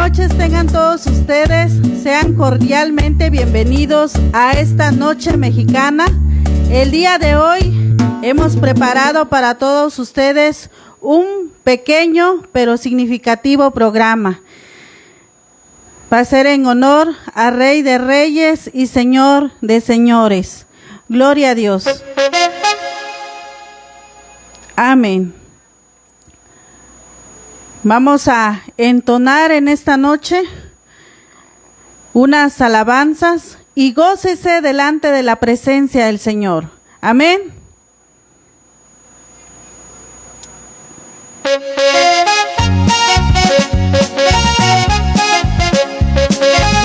noches tengan todos ustedes, sean cordialmente bienvenidos a esta noche mexicana. El día de hoy hemos preparado para todos ustedes un pequeño pero significativo programa. Va a ser en honor a Rey de Reyes y Señor de Señores. Gloria a Dios. Amén. Vamos a entonar en esta noche unas alabanzas y gócese delante de la presencia del Señor. Amén.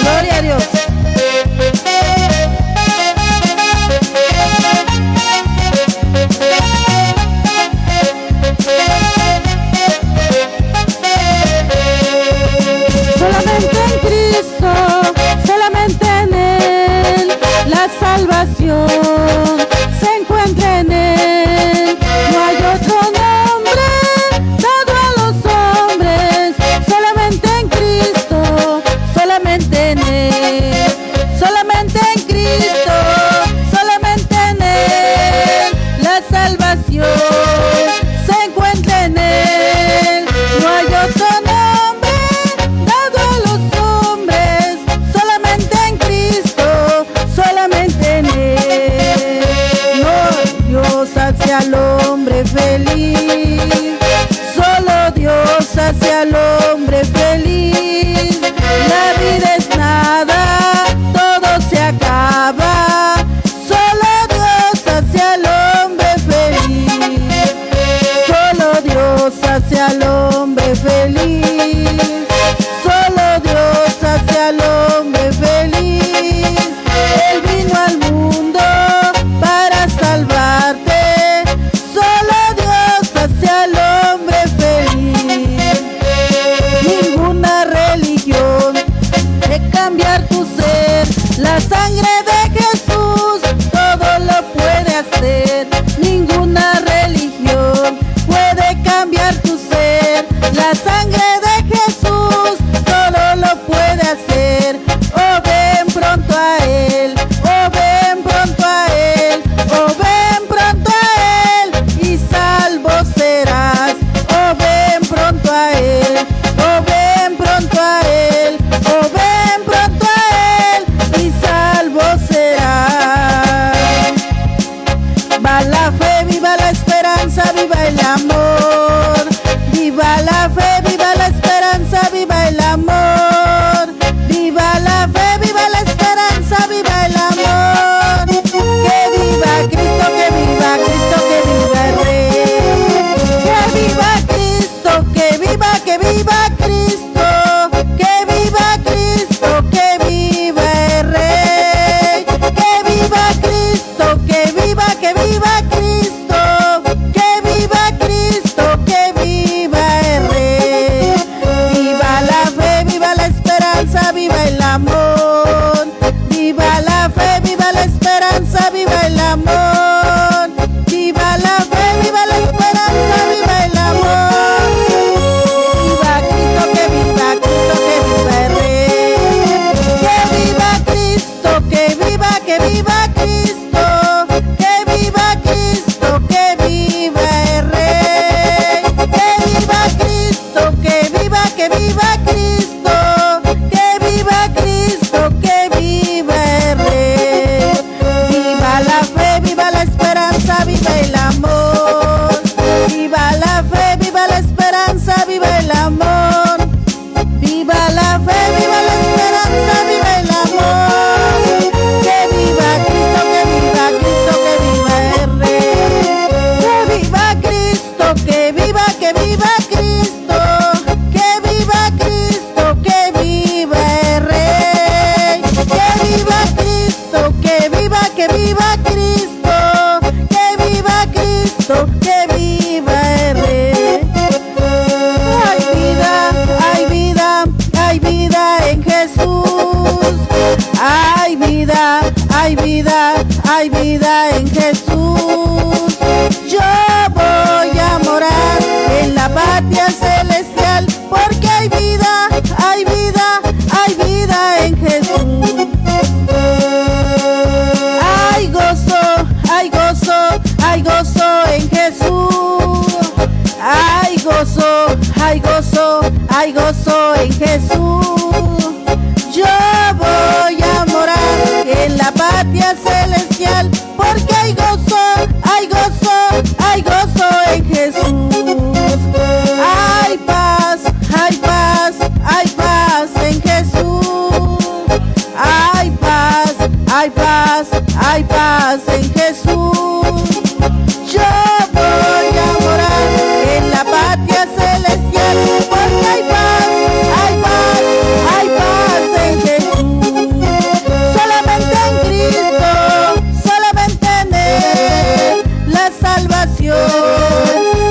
Gloria a Dios. Solamente en Cristo, solamente en Él, la salvación se encuentra en Él. No hay otro nombre dado a los hombres, solamente en Cristo, solamente en Él, solamente en Cristo, solamente en Él, la salvación se encuentra en Él. No hay otro nombre dado a los hombres, solamente en Cristo, solamente en Él. No, Dios hace al hombre feliz, solo Dios hace al hombre feliz. La vida es nada, todo se acaba, solo Dios hace al hombre feliz. Solo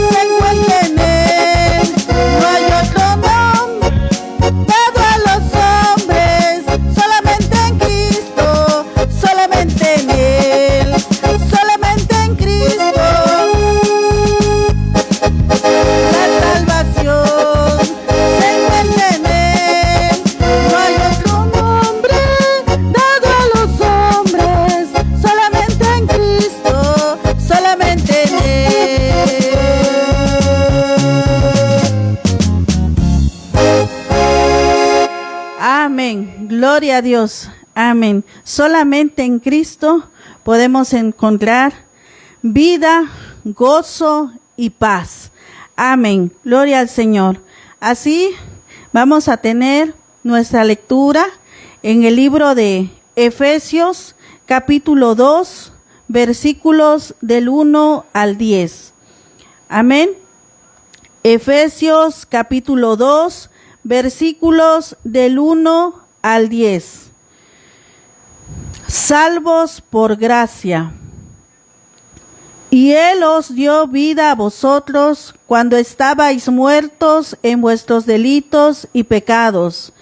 se encuentra en Él. No hay otro nombre dado a los hombres, solamente en Cristo, solamente en Él, solamente en Cristo. La salvación se encuentra en Él. No hay otro nombre dado a los hombres, solamente en Cristo, solamente en Él. Amén. Gloria a Dios. Amén. Solamente en Cristo podemos encontrar vida, gozo y paz. Amén. Gloria al Señor. Así vamos a tener nuestra lectura en el libro de Efesios, capítulo 2, versículos del 1 al 10. Amén. Efesios, capítulo 2, versículos del 1 al 10. Salvos por gracia. Y Él os dio vida a vosotros cuando estabais muertos en vuestros delitos y pecados,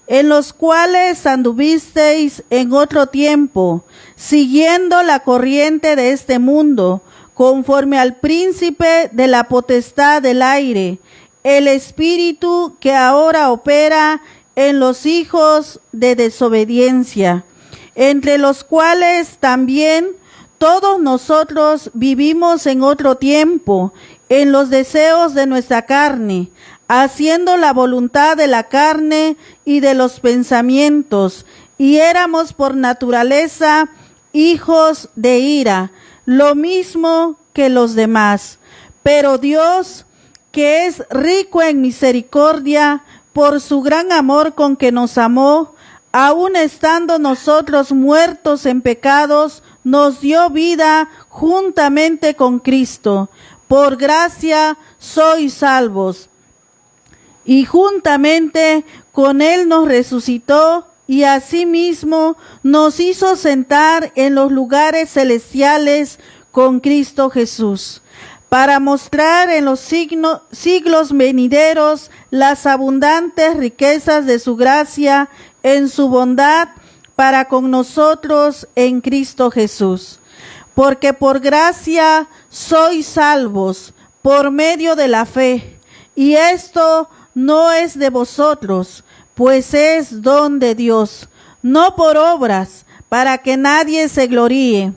en los cuales anduvisteis en otro tiempo, siguiendo la corriente de este mundo, conforme al príncipe de la potestad del aire, el espíritu que ahora opera en los hijos de desobediencia, entre los cuales también todos nosotros vivimos en otro tiempo, en los deseos de nuestra carne, haciendo la voluntad de la carne y de los pensamientos, y éramos por naturaleza hijos de ira, lo mismo que los demás. Pero Dios, que es rico en misericordia, por su gran amor con que nos amó, aun estando nosotros muertos en pecados, nos dio vida juntamente con Cristo. Por gracia sois salvos. Y juntamente con Él nos resucitó y asimismo nos hizo sentar en los lugares celestiales con Cristo Jesús, para mostrar en los siglos venideros las abundantes riquezas de su gracia en su bondad para con nosotros en Cristo Jesús. Porque por gracia sois salvos por medio de la fe, y esto no es de vosotros, pues es don de Dios, no por obras, para que nadie se gloríe.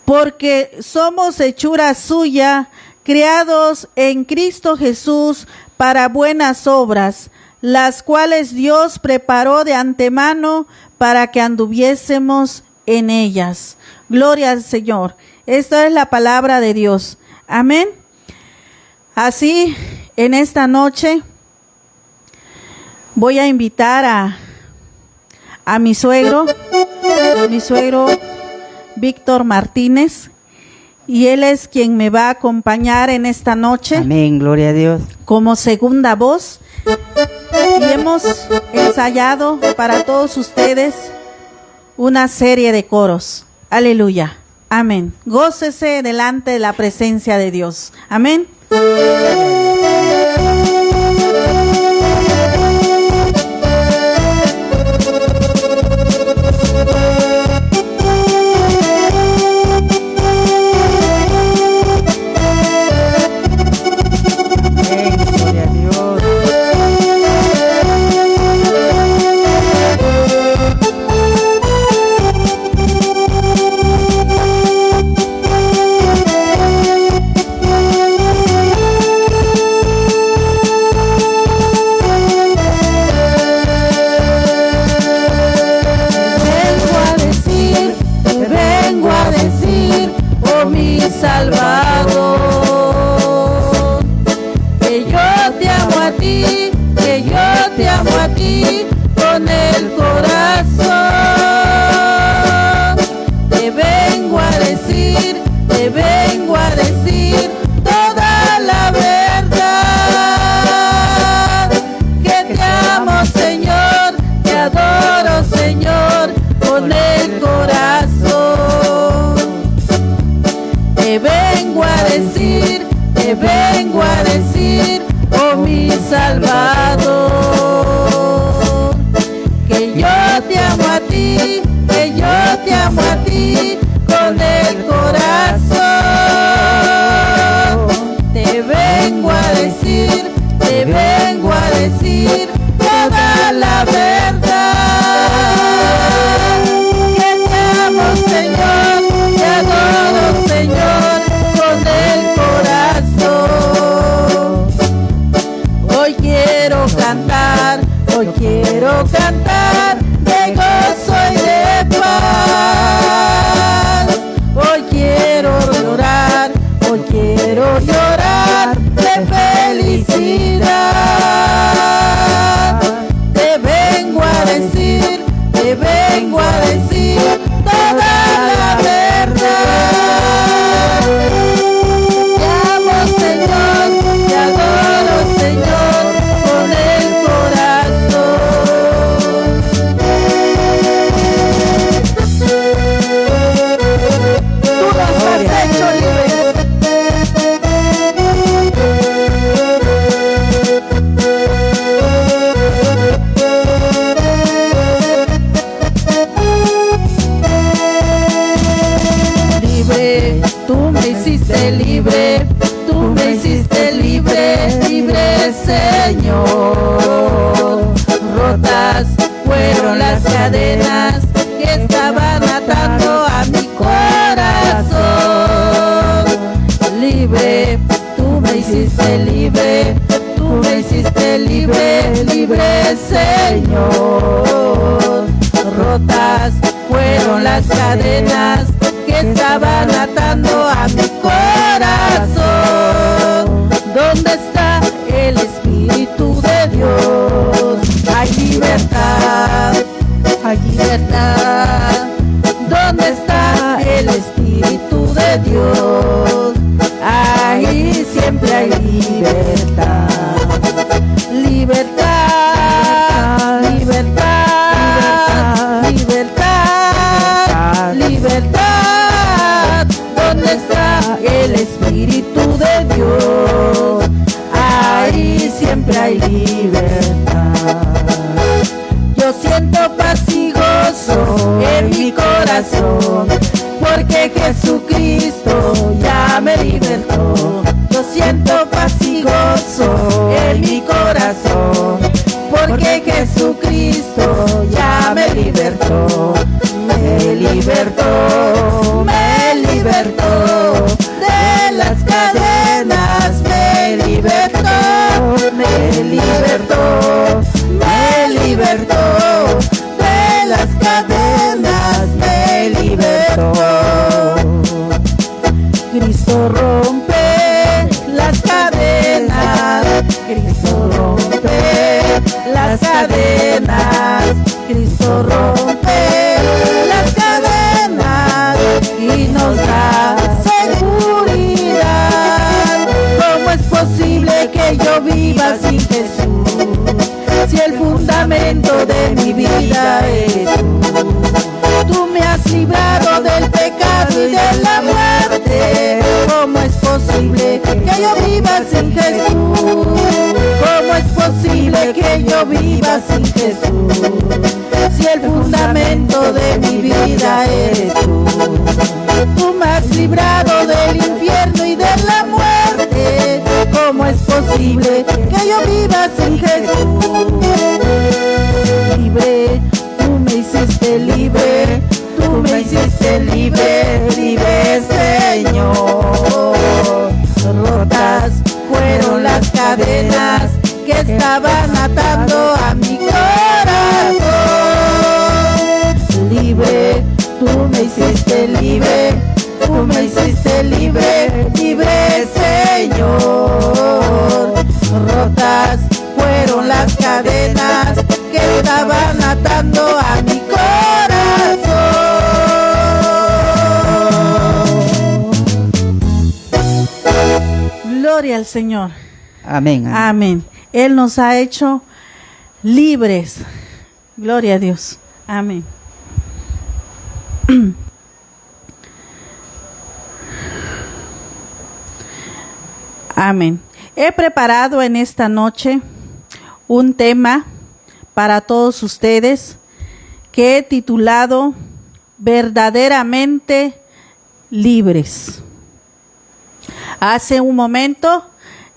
Porque somos hechura suya, creados en Cristo Jesús para buenas obras, las cuales Dios preparó de antemano para que anduviésemos en ellas. Gloria al Señor. Esta es la palabra de Dios. Amén. Así, en esta noche, voy a invitar a mi suegro Víctor Martínez, y él es quien me va a acompañar en esta noche. Amén, gloria a Dios. Como segunda voz. Y hemos ensayado para todos ustedes una serie de coros. Aleluya. Amén. Gócese delante de la presencia de Dios. Amén. te vengo a decir, oh mi Salvador, que yo te amo a ti, que yo te amo a ti con el corazón. Te vengo a decir toda la verdad. Que te amo, Señor, te adoro, Señor, con el corazón. Hoy quiero cantar de gozo y de paz. Hoy quiero llorar de felicidad. Te vengo a decir toda la verdad. Te amo, Señor, te adoro, Señor, con el corazón. Tú nos has hecho libres. Tú me hiciste libre, Señor. Rotas fueron las cadenas que estaban atando a mi corazón. Libre, tú me hiciste libre, Señor. Rotas fueron las cadenas que estaban atando a mi corazón. ¿Dónde está el Espíritu de Dios? Hay libertad, hay libertad. ¿Dónde está el Espíritu de Dios? Ahí siempre hay libertad. Libertad, libertad, libertad, libertad. ¿Dónde está el Espíritu de Dios? Ahí siempre hay libertad. Yo siento paz y gozo en mi corazón, porque Jesucristo ya me libertó. Yo siento paz y gozo en mi corazón, porque Jesucristo ya me libertó. Me libertó, me libertó de las cadenas, me libertó, me libertó, me libertó de las cadenas, me libertó. Cristo rompe las cadenas, Cristo rompe las cadenas, Cristo rompe las cadenas y nos da seguridad. ¿Cómo es posible que yo viva sin Jesús, si el fundamento de mi vida es tú? Tú me has librado del pecado y de la muerte. ¿Cómo es posible que yo viva sin Jesús? ¿Cómo es posible que yo viva sin Jesús, si el fundamento de mi vida eres tú? Tú me has librado del infierno y de la muerte. ¿Cómo es posible que yo viva sin Jesús? Libre, tú me hiciste libre, tú me hiciste libre, libre, Señor. Rotas fueron las cadenas que estaban atando a mi corazón. Libre, tú me hiciste libre, tú me hiciste libre, libre, Señor. Rotas fueron las cadenas que estaban atando a mi corazón. Gloria al Señor. Amén. Amén. Él nos ha hecho libres. Gloria a Dios. Amén. Amén. He preparado en esta noche un tema para todos ustedes que he titulado Verdaderamente libres. Hace un momento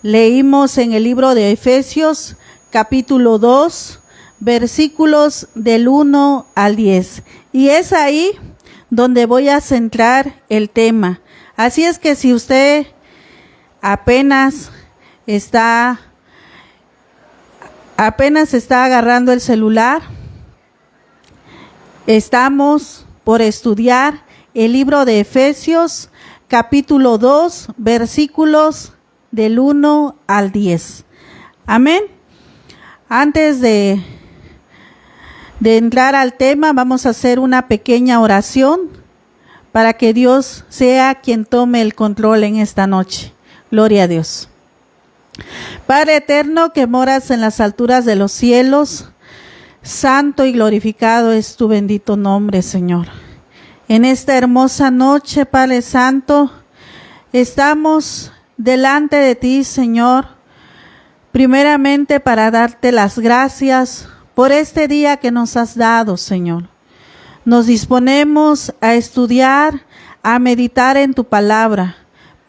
leímos en el libro de Efesios, capítulo 2, versículos del 1 al 10. Y es ahí donde voy a centrar el tema. Así es que si usted apenas está agarrando el celular, estamos por estudiar el libro de Efesios, capítulo 2, versículos del 1 al 10. Amén. Antes de entrar al tema, vamos a hacer una pequeña oración para que Dios sea quien tome el control en esta noche. Gloria a Dios. Padre eterno que moras en las alturas de los cielos, santo y glorificado es tu bendito nombre, Señor. En esta hermosa noche, Padre Santo, estamos delante de ti, Señor, primeramente para darte las gracias por este día que nos has dado, Señor. Nos disponemos a estudiar, a meditar en tu palabra.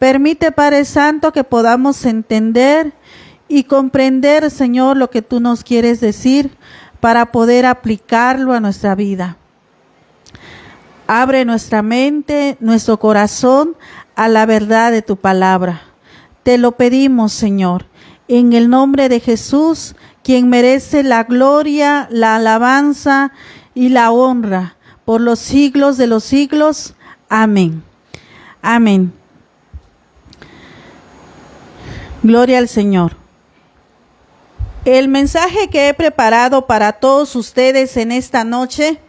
Permite, Padre Santo, que podamos entender y comprender, Señor, lo que tú nos quieres decir para poder aplicarlo a nuestra vida. Abre nuestra mente, nuestro corazón a la verdad de tu palabra. Te lo pedimos, Señor, en el nombre de Jesús, quien merece la gloria, la alabanza y la honra por los siglos de los siglos. Amén. Amén. Gloria al Señor. El mensaje que he preparado para todos ustedes en esta noche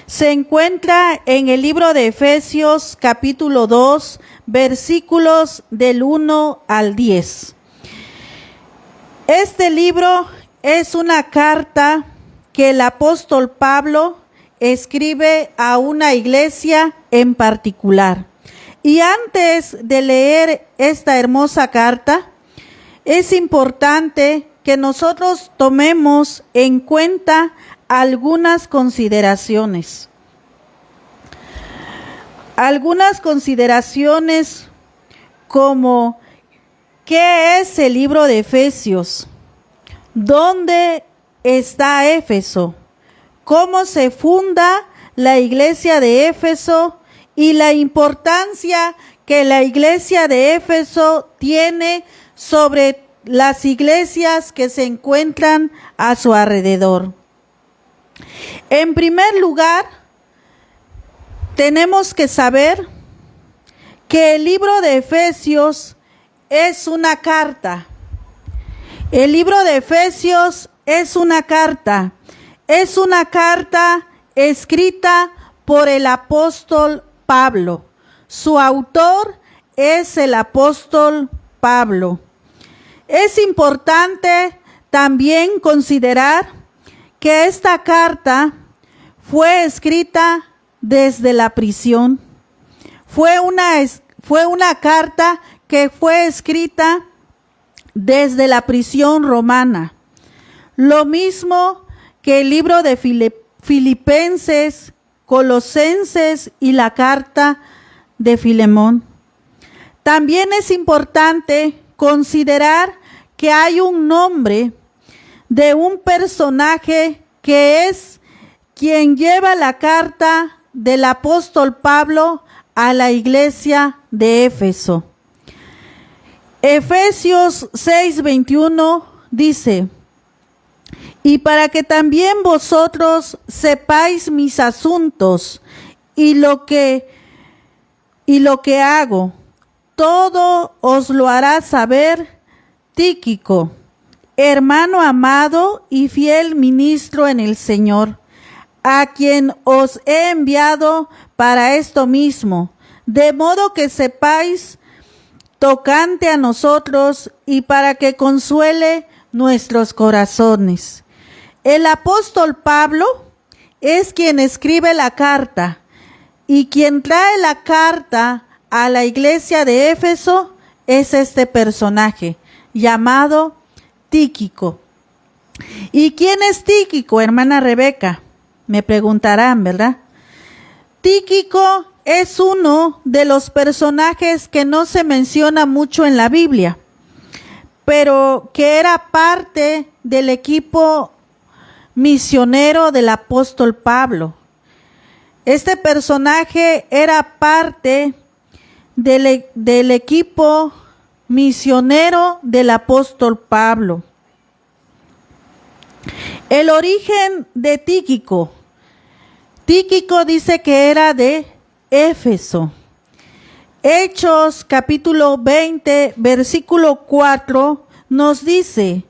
se encuentra en el libro de Efesios, capítulo 2, versículos del 1 al 10. Este libro es una carta que el apóstol Pablo escribe a una iglesia en particular. Y antes de leer esta hermosa carta, es importante que nosotros tomemos en cuenta algunas consideraciones. Algunas consideraciones como ¿qué es el libro de Efesios? ¿Dónde está Éfeso? ¿Cómo se funda la iglesia de Éfeso? Y la importancia que la iglesia de Éfeso tiene sobre las iglesias que se encuentran a su alrededor. En primer lugar, tenemos que saber que el libro de Efesios es una carta. El libro de Efesios es una carta. Es una carta escrita por el apóstol Pablo. Su autor es el apóstol Pablo. Es importante también considerar que esta carta fue escrita desde la prisión. Fue una carta que fue escrita desde la prisión romana. Lo mismo que el libro de Filipenses, Colosenses y la carta de Filemón. También es importante considerar que hay un nombre de un personaje que es quien lleva la carta del apóstol Pablo a la iglesia de Éfeso. Efesios 6:21 dice: y para que también vosotros sepáis mis asuntos y lo que hago, todo os lo hará saber Tíquico, hermano amado y fiel ministro en el Señor, a quien os he enviado para esto mismo, de modo que sepáis tocante a nosotros y para que consuele nuestros corazones. El apóstol Pablo es quien escribe la carta, y quien trae la carta a la iglesia de Éfeso es este personaje llamado Tíquico. ¿Y quién es Tíquico, hermana Rebeca? Me preguntarán, ¿verdad? Tíquico es uno de los personajes que no se menciona mucho en la Biblia, pero que era parte del equipo misionero del apóstol Pablo. Este personaje era parte del equipo misionero del apóstol Pablo. El origen de Tíquico. Tíquico dice que era de Éfeso. Hechos capítulo 20, versículo 4 nos dice: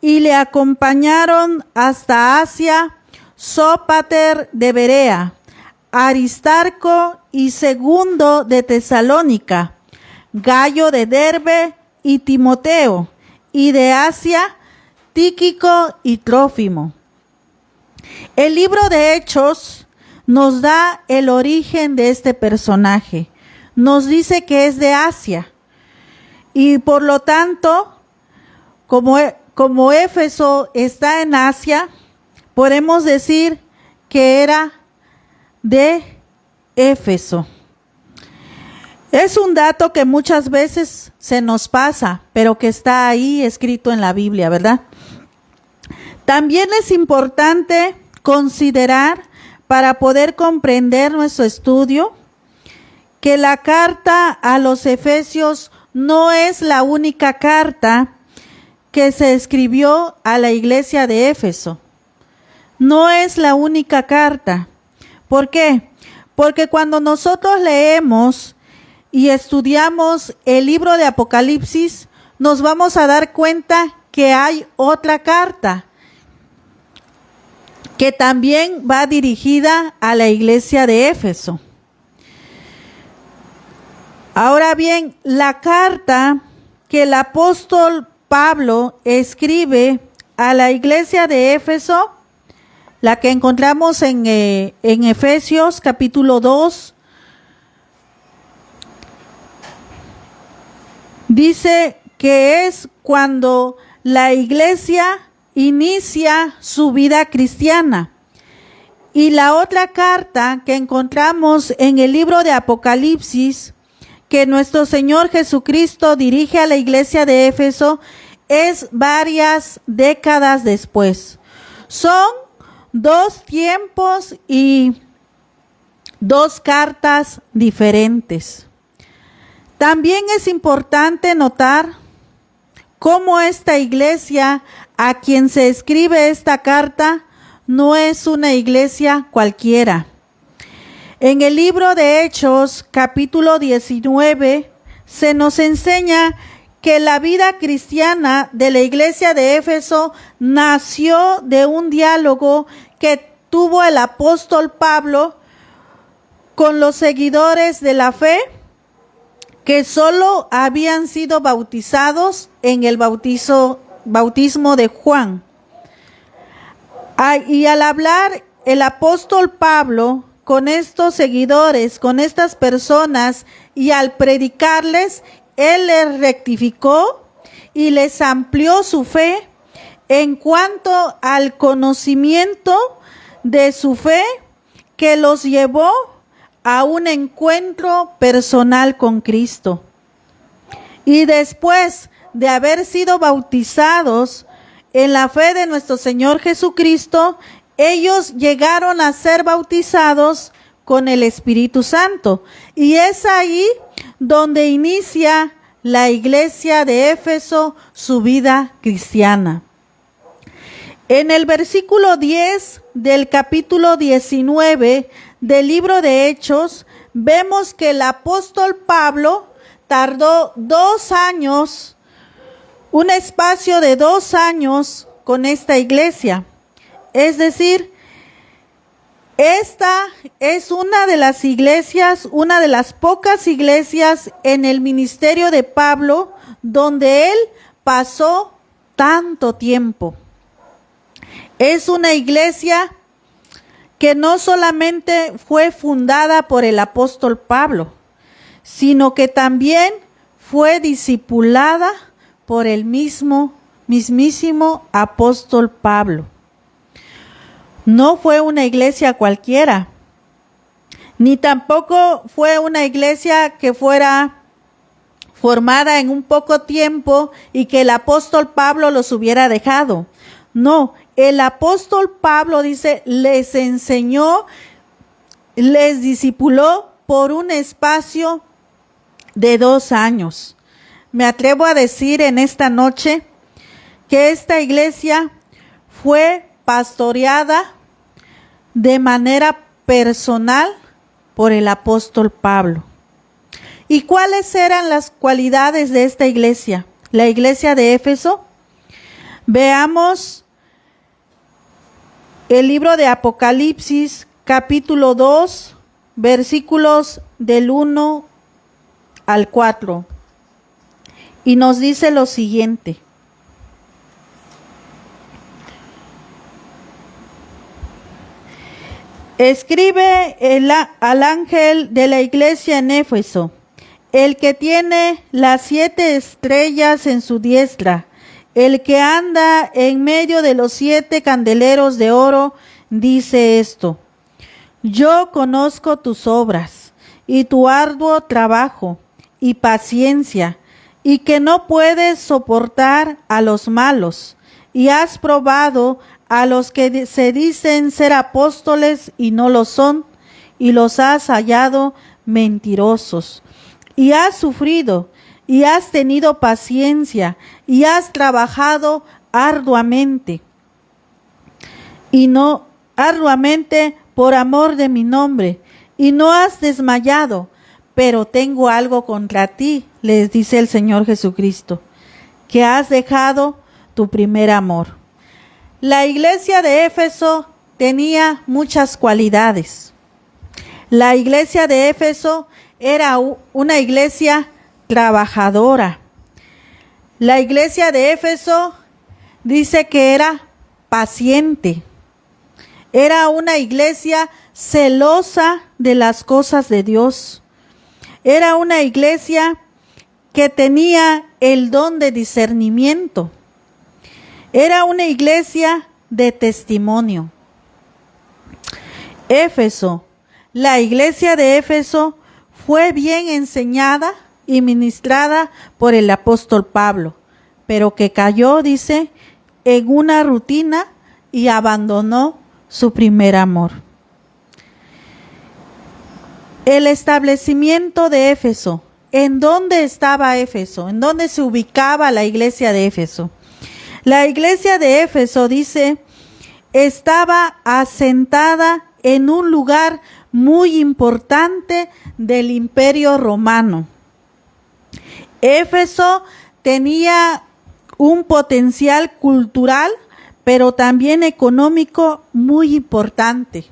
y le acompañaron hasta Asia Sópater de Berea, Aristarco y Segundo de Tesalónica, Gayo de Derbe y Timoteo, y de Asia Tíquico y Trófimo. El libro de Hechos nos da el origen de este personaje. Nos dice que es de Asia y por lo tanto, como Éfeso está en Asia, podemos decir que era de Éfeso. Es un dato que muchas veces se nos pasa, pero que está ahí escrito en la Biblia, ¿verdad? También es importante considerar, para poder comprender nuestro estudio, que la carta a los Efesios no es la única carta que se escribió a la iglesia de Éfeso. No es la única carta. ¿Por qué? Porque cuando nosotros leemos y estudiamos el libro de Apocalipsis, nos vamos a dar cuenta que hay otra carta que también va dirigida a la iglesia de Éfeso. Ahora bien, la carta que el apóstol Pablo escribe a la iglesia de Éfeso, la que encontramos en Efesios capítulo 2, dice que es cuando la iglesia inicia su vida cristiana. Y la otra carta que encontramos en el libro de Apocalipsis, que nuestro Señor Jesucristo dirige a la iglesia de Éfeso, es varias décadas después. Son dos tiempos y dos cartas diferentes. También es importante notar cómo esta iglesia a quien se escribe esta carta no es una iglesia cualquiera. En el libro de Hechos, capítulo 19, se nos enseña que la vida cristiana de la iglesia de Éfeso nació de un diálogo que tuvo el apóstol Pablo con los seguidores de la fe que solo habían sido bautizados en el bautismo de Juan. Y al hablar el apóstol Pablo con estos seguidores, con estas personas, y al predicarles, él les rectificó y les amplió su fe en cuanto al conocimiento de su fe, que los llevó a un encuentro personal con Cristo. Y después de haber sido bautizados en la fe de nuestro Señor Jesucristo, ellos llegaron a ser bautizados con el Espíritu Santo. Y es ahí donde inicia la iglesia de Éfeso su vida cristiana. En el versículo 10 del capítulo 19 del libro de Hechos, vemos que el apóstol Pablo tardó 2 años, un espacio de 2 años con esta iglesia. Es decir, esta es una de las iglesias, una de las pocas iglesias en el ministerio de Pablo donde él pasó tanto tiempo. Es una iglesia que no solamente fue fundada por el apóstol Pablo, sino que también fue discipulada por el mismísimo apóstol Pablo. No fue una iglesia cualquiera, ni tampoco fue una iglesia que fuera formada en un poco tiempo y que el apóstol Pablo los hubiera dejado. No, el apóstol Pablo dice, les enseñó, les discipuló por un espacio de 2 años. Me atrevo a decir en esta noche que esta iglesia fue pastoreada de manera personal por el apóstol Pablo. ¿Y cuáles eran las cualidades de esta iglesia? La iglesia de Éfeso. Veamos el libro de Apocalipsis, capítulo 2, versículos del 1 al 4. Y nos dice lo siguiente. Escribe al ángel de la iglesia en Éfeso, el que tiene las 7 estrellas en su diestra, el que anda en medio de los 7 candeleros de oro, dice esto: yo conozco tus obras y tu arduo trabajo y paciencia, y que no puedes soportar a los malos, y has probado a los que se dicen ser apóstoles y no lo son, y los has hallado mentirosos. Y has sufrido, y has tenido paciencia, y has trabajado arduamente, por amor de mi nombre, y no has desmayado. Pero tengo algo contra ti, les dice el Señor Jesucristo, que has dejado tu primer amor. La iglesia de Éfeso tenía muchas cualidades. La iglesia de Éfeso era una iglesia trabajadora. La iglesia de Éfeso dice que era paciente. Era una iglesia celosa de las cosas de Dios. Era una iglesia que tenía el don de discernimiento. Era una iglesia de testimonio. Éfeso, la iglesia de Éfeso fue bien enseñada y ministrada por el apóstol Pablo, pero que cayó, dice, en una rutina y abandonó su primer amor. El establecimiento de Éfeso. ¿En dónde estaba Éfeso? ¿En dónde se ubicaba la iglesia de Éfeso? La iglesia de Éfeso, dice, estaba asentada en un lugar muy importante del Imperio Romano. Éfeso tenía un potencial cultural, pero también económico muy importante.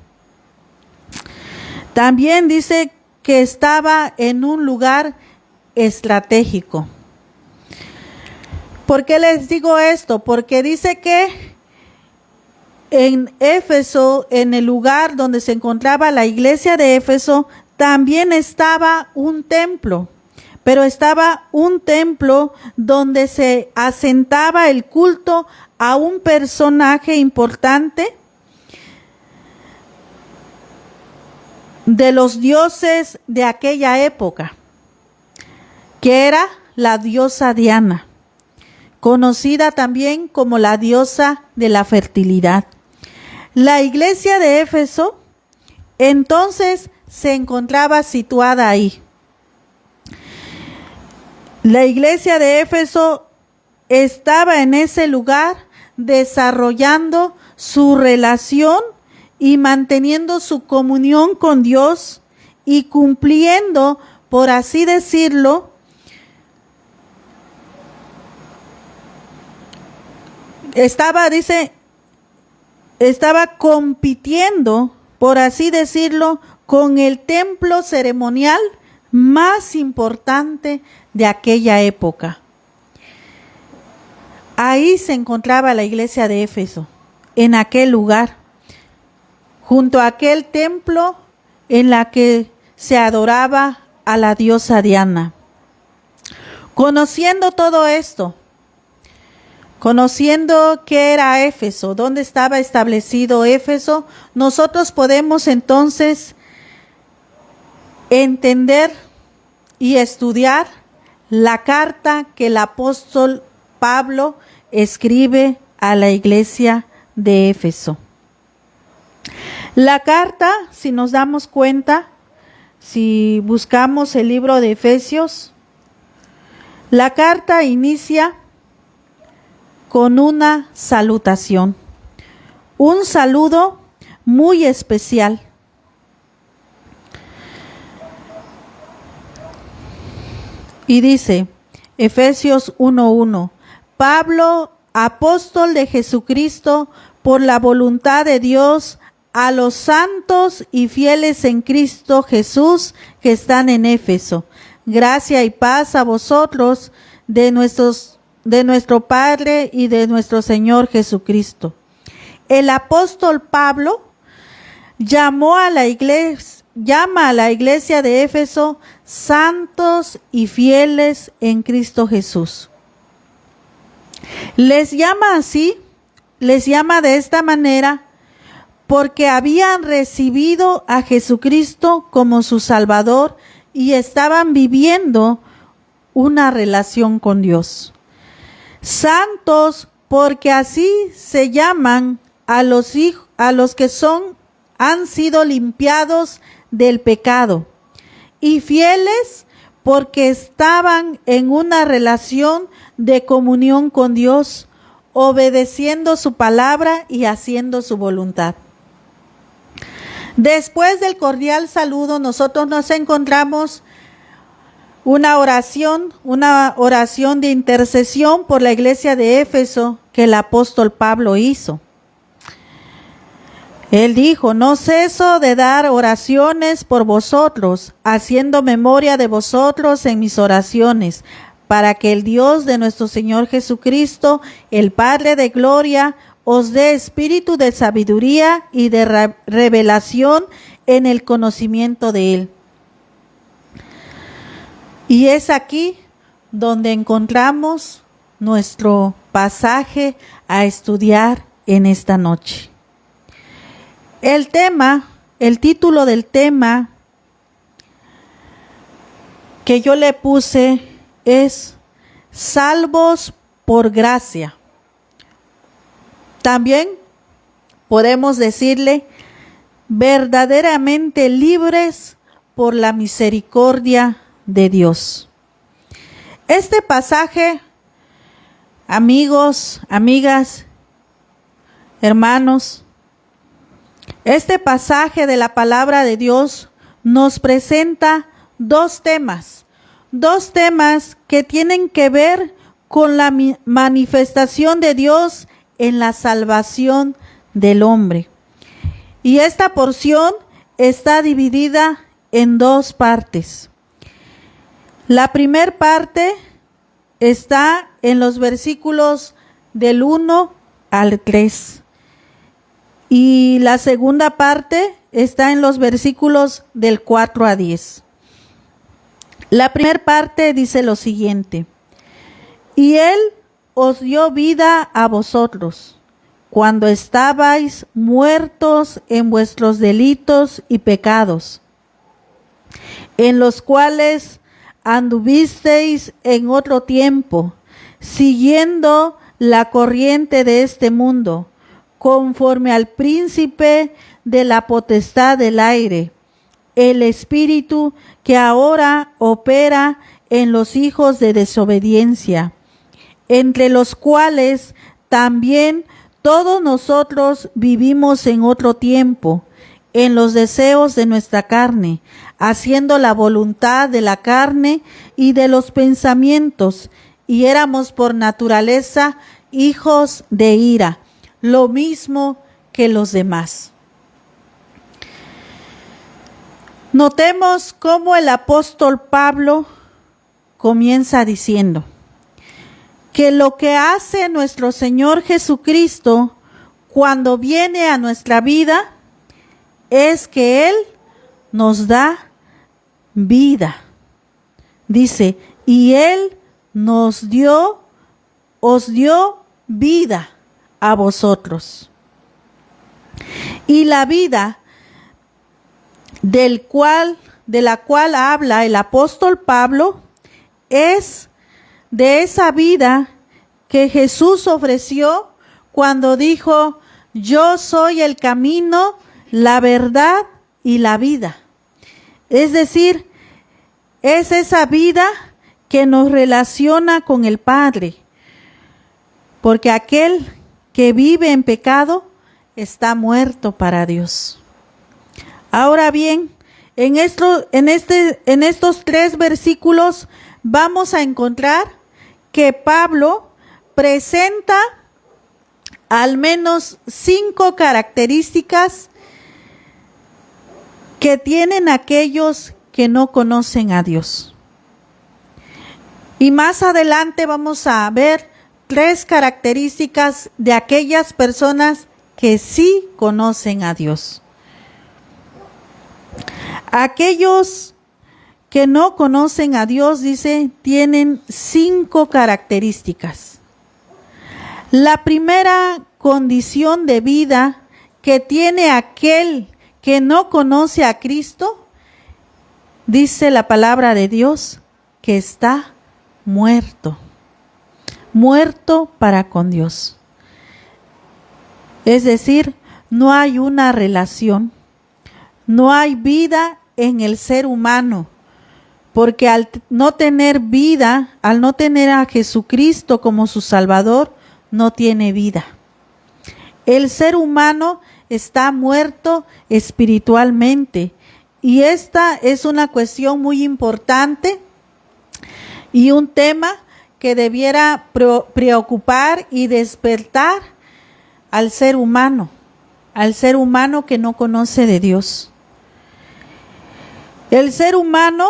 También dice que estaba en un lugar estratégico. ¿Por qué les digo esto? Porque dice que en Éfeso, en el lugar donde se encontraba la iglesia de Éfeso, también estaba un templo, pero estaba un templo donde se asentaba el culto a un personaje importante de los dioses de aquella época, que era la diosa Diana, conocida también como la diosa de la fertilidad. La iglesia de Éfeso entonces se encontraba situada ahí. La iglesia de Éfeso estaba en ese lugar desarrollando su relación y manteniendo su comunión con Dios y cumpliendo, por así decirlo, estaba compitiendo, por así decirlo, con el templo ceremonial más importante de aquella época. Ahí se encontraba la iglesia de Éfeso, en aquel lugar, junto a aquel templo en la que se adoraba a la diosa Diana. Conociendo todo esto, conociendo qué era Éfeso, dónde estaba establecido Éfeso, nosotros podemos entonces entender y estudiar la carta que el apóstol Pablo escribe a la iglesia de Éfeso. La carta, si nos damos cuenta, si buscamos el libro de Efesios, la carta inicia con una salutación, un saludo muy especial. Y dice, Efesios 1:1, Pablo, apóstol de Jesucristo, por la voluntad de Dios, a los santos y fieles en Cristo Jesús que están en Éfeso. Gracia y paz a vosotros de nuestro Padre y de nuestro Señor Jesucristo. El apóstol Pablo llama a la iglesia de Éfeso santos y fieles en Cristo Jesús. Les llama así, les llama de esta manera, porque habían recibido a Jesucristo como su Salvador y estaban viviendo una relación con Dios. Santos, porque así se llaman a los que han sido limpiados del pecado. Y fieles, porque estaban en una relación de comunión con Dios, obedeciendo su palabra y haciendo su voluntad. Después del cordial saludo, nosotros nos encontramos una oración de intercesión por la iglesia de Éfeso que el apóstol Pablo hizo. Él dijo, no ceso de dar oraciones por vosotros, haciendo memoria de vosotros en mis oraciones, para que el Dios de nuestro Señor Jesucristo, el Padre de gloria, os dé espíritu de sabiduría y de revelación en el conocimiento de Él. Y es aquí donde encontramos nuestro pasaje a estudiar en esta noche. El título del tema que yo le puse es Salvos por gracia. También podemos decirle verdaderamente libres por la misericordia de Dios. Este pasaje, amigos, amigas, hermanos, este pasaje de la palabra de Dios nos presenta dos temas que tienen que ver con la manifestación de Dios en la salvación del hombre. Y esta porción está dividida en dos partes. La primera parte está en los versículos del 1 al 3. Y la segunda parte está en los versículos del 4 a 10. La primera parte dice lo siguiente: y Él os dio vida a vosotros, cuando estabais muertos en vuestros delitos y pecados, en los cuales anduvisteis en otro tiempo, siguiendo la corriente de este mundo, conforme al príncipe de la potestad del aire, el espíritu que ahora opera en los hijos de desobediencia, entre los cuales también todos nosotros vivimos en otro tiempo, en los deseos de nuestra carne, haciendo la voluntad de la carne y de los pensamientos, y éramos por naturaleza hijos de ira, lo mismo que los demás. Notemos cómo el apóstol Pablo comienza diciendo que lo que hace nuestro Señor Jesucristo cuando viene a nuestra vida es que Él nos da vida. Dice, y Él os dio vida a vosotros. Y la vida de la cual habla el apóstol Pablo es de esa vida que Jesús ofreció cuando dijo: yo soy el camino, la verdad y la vida. Es decir, es esa vida que nos relaciona con el Padre, porque aquel que vive en pecado está muerto para Dios. Ahora bien, en estos 3 versículos vamos a encontrar que Pablo presenta al menos 5 características que tienen aquellos que no conocen a Dios. Y más adelante vamos a ver 3 características de aquellas personas que sí conocen a Dios. Aquellos que no conocen a Dios, dice, tienen 5 características. La primera condición de vida que tiene aquel que no conoce a Cristo, dice la palabra de Dios, que está muerto para con Dios. Es decir, no hay una relación, no hay vida en el ser humano, porque al no tener vida, al no tener a Jesucristo como su Salvador, no tiene vida. El ser humano está muerto espiritualmente, y esta es una cuestión muy importante y un tema que debiera preocupar y despertar al ser humano que no conoce de Dios. El ser humano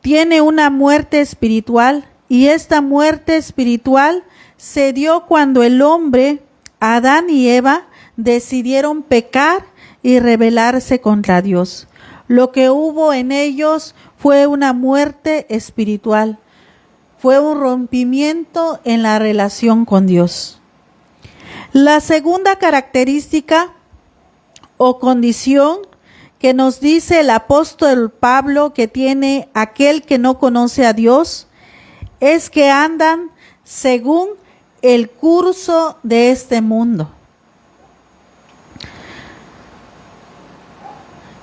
tiene una muerte espiritual, y esta muerte espiritual se dio cuando el hombre, Adán y Eva, decidieron pecar y rebelarse contra Dios. Lo que hubo en ellos fue una muerte espiritual, fue un rompimiento en la relación con Dios. La segunda característica o condición que nos dice el apóstol Pablo que tiene aquel que no conoce a Dios es que andan según el curso de este mundo.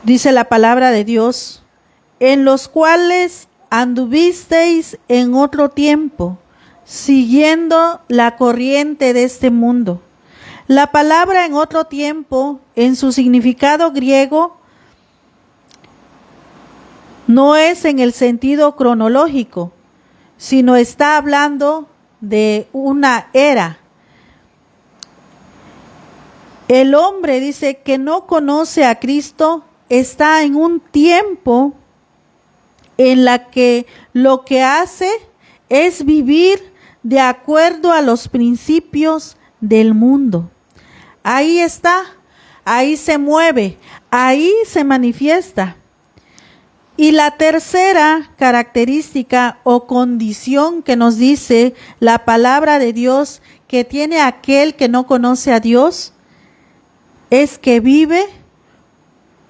Dice la palabra de Dios: en los cuales anduvisteis en otro tiempo, siguiendo la corriente de este mundo. La palabra en otro tiempo, en su significado griego, no es en el sentido cronológico, sino está hablando de una era. El hombre, dice, que no conoce a Cristo, está en un tiempo en la que lo que hace es vivir de acuerdo a los principios del mundo. Ahí está, ahí se mueve, ahí se manifiesta. Y la tercera característica o condición que nos dice la palabra de Dios que tiene aquel que no conoce a Dios es que vive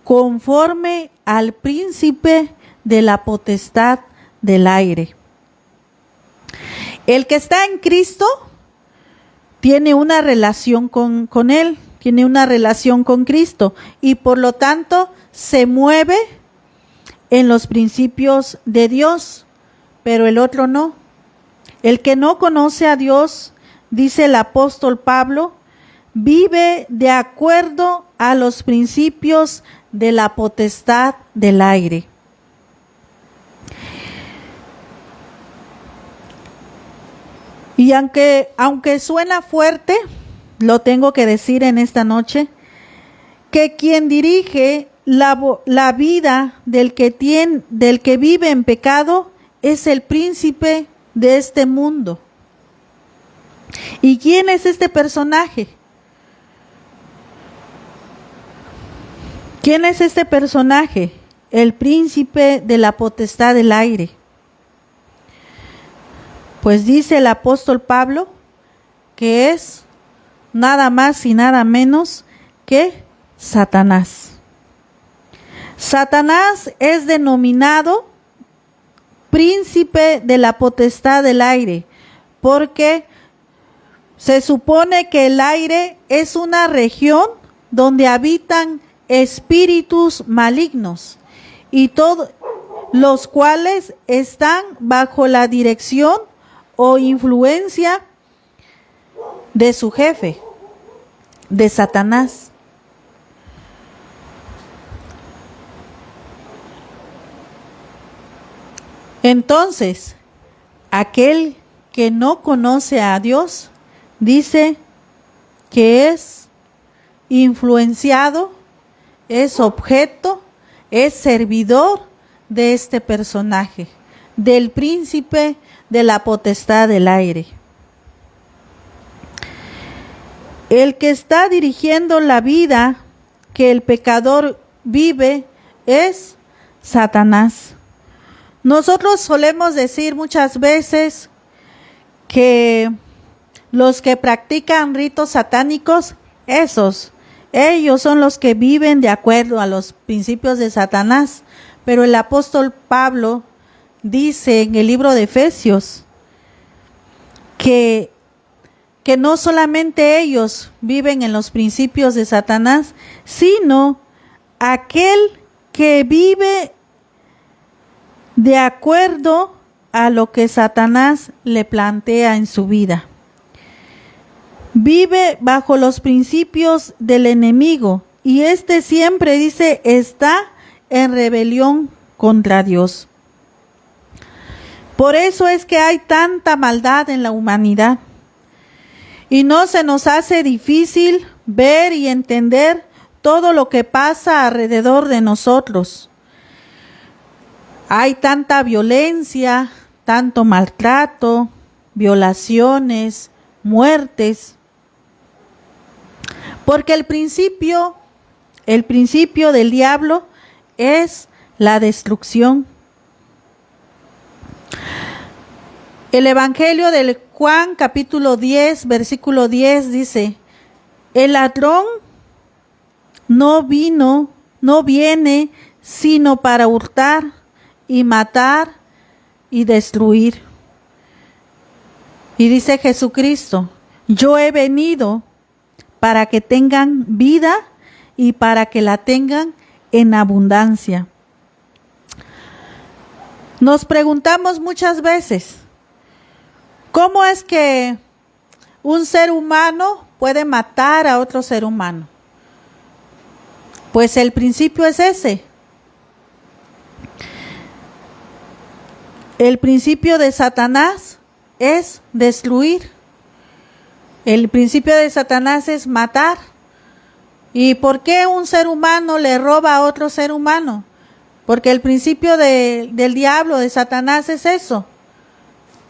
conforme al príncipe de la potestad del aire. El que está en Cristo tiene una relación con Él, tiene una relación con Cristo, y por lo tanto se mueve en los principios de Dios, pero el otro no. El que no conoce a Dios, dice el apóstol Pablo, vive de acuerdo a los principios de la potestad del aire. Y aunque suena fuerte, lo tengo que decir en esta noche, que quien dirige la vida del que vive en pecado es el príncipe de este mundo. ¿Y quién es este personaje? ¿Quién es este personaje? El príncipe de la potestad del aire. Pues dice el apóstol Pablo que es nada más y nada menos que Satanás. Satanás es denominado príncipe de la potestad del aire, porque se supone que el aire es una región donde habitan espíritus malignos y todos los cuales están bajo la dirección o influencia de su jefe, de Satanás. Entonces, aquel que no conoce a Dios dice que es influenciado, es objeto, es servidor de este personaje, del príncipe de la potestad del aire. El que está dirigiendo la vida que el pecador vive es Satanás. Nosotros solemos decir muchas veces que los que practican ritos satánicos, ellos son los que viven de acuerdo a los principios de Satanás. Pero el apóstol Pablo dice en el libro de Efesios que no solamente ellos viven en los principios de Satanás, sino aquel que vive de acuerdo a lo que Satanás le plantea en su vida. Vive bajo los principios del enemigo y este siempre dice está en rebelión contra Dios. Por eso es que hay tanta maldad en la humanidad y no se nos hace difícil ver y entender todo lo que pasa alrededor de nosotros. Hay tanta violencia, tanto maltrato, violaciones, muertes, porque el principio del diablo es la destrucción. El Evangelio de Juan, capítulo 10, versículo 10 dice: el ladrón no viene sino para hurtar y matar y destruir. Y dice Jesucristo: yo he venido para que tengan vida y para que la tengan en abundancia. Nos preguntamos muchas veces, ¿cómo es que un ser humano puede matar a otro ser humano? Pues el principio es ese. El principio de Satanás es destruir. El principio de Satanás es matar. ¿Y por qué un ser humano le roba a otro ser humano? Porque el principio del diablo, de Satanás, es eso.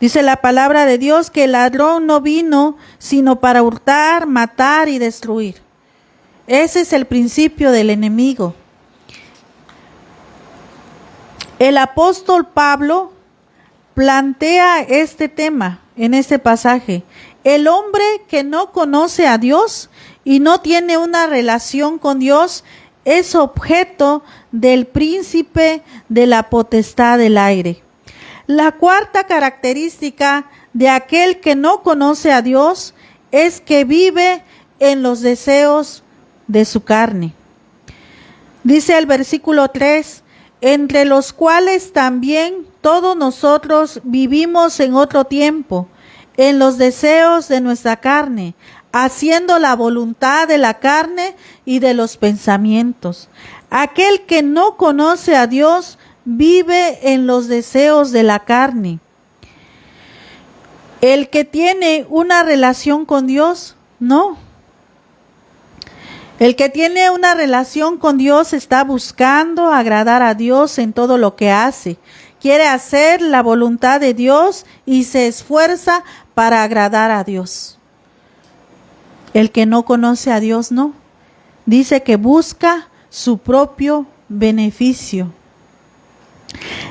Dice la palabra de Dios que el ladrón no vino sino para hurtar, matar y destruir. Ese es el principio del enemigo. El apóstol Pablo plantea este tema en este pasaje. El hombre que no conoce a Dios y no tiene una relación con Dios es objeto del príncipe de la potestad del aire. La cuarta característica de aquel que no conoce a Dios es que vive en los deseos de su carne. Dice el versículo 3: entre los cuales también todos nosotros vivimos en otro tiempo, en los deseos de nuestra carne, haciendo la voluntad de la carne y de los pensamientos. Aquel que no conoce a Dios vive en los deseos de la carne. El que tiene una relación con Dios, no. El que tiene una relación con Dios está buscando agradar a Dios en todo lo que hace. Quiere hacer la voluntad de Dios y se esfuerza para agradar a Dios. El que no conoce a Dios, no. Dice que busca su propio beneficio.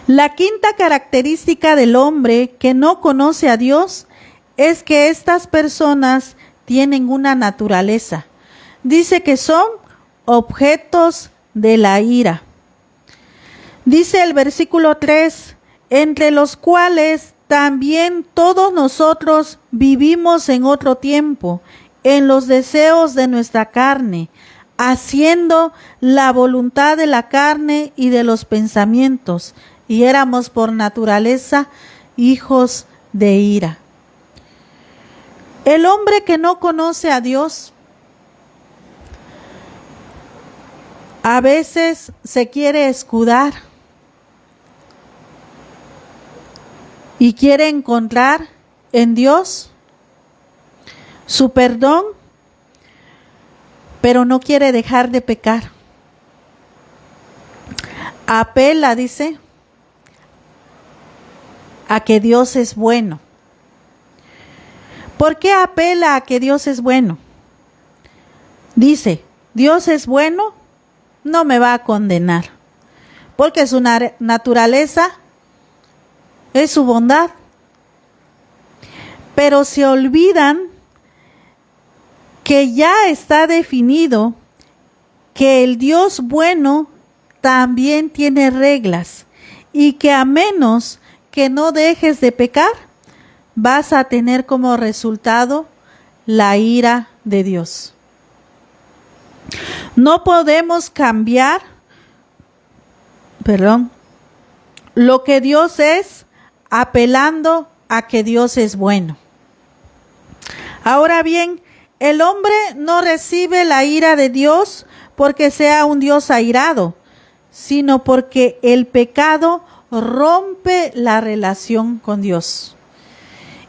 La quinta característica del hombre que no conoce a Dios es que estas personas tienen una naturaleza. Dice que son objetos de la ira. Dice el versículo 3, entre los cuales también todos nosotros vivimos en otro tiempo, en los deseos de nuestra carne, haciendo la voluntad de la carne y de los pensamientos, y éramos por naturaleza hijos de ira. El hombre que no conoce a Dios a veces se quiere escudar y quiere encontrar en Dios su perdón, pero no quiere dejar de pecar. Apela, dice, a que Dios es bueno. ¿Por qué apela a que Dios es bueno? Dice, Dios es bueno, no me va a condenar, porque su naturaleza es su bondad. Pero se olvidan que ya está definido que el Dios bueno también tiene reglas y que a menos que no dejes de pecar, vas a tener como resultado la ira de Dios. No podemos cambiar, lo que Dios es apelando a que Dios es bueno. Ahora bien, el hombre no recibe la ira de Dios porque sea un Dios airado, sino porque el pecado rompe la relación con Dios.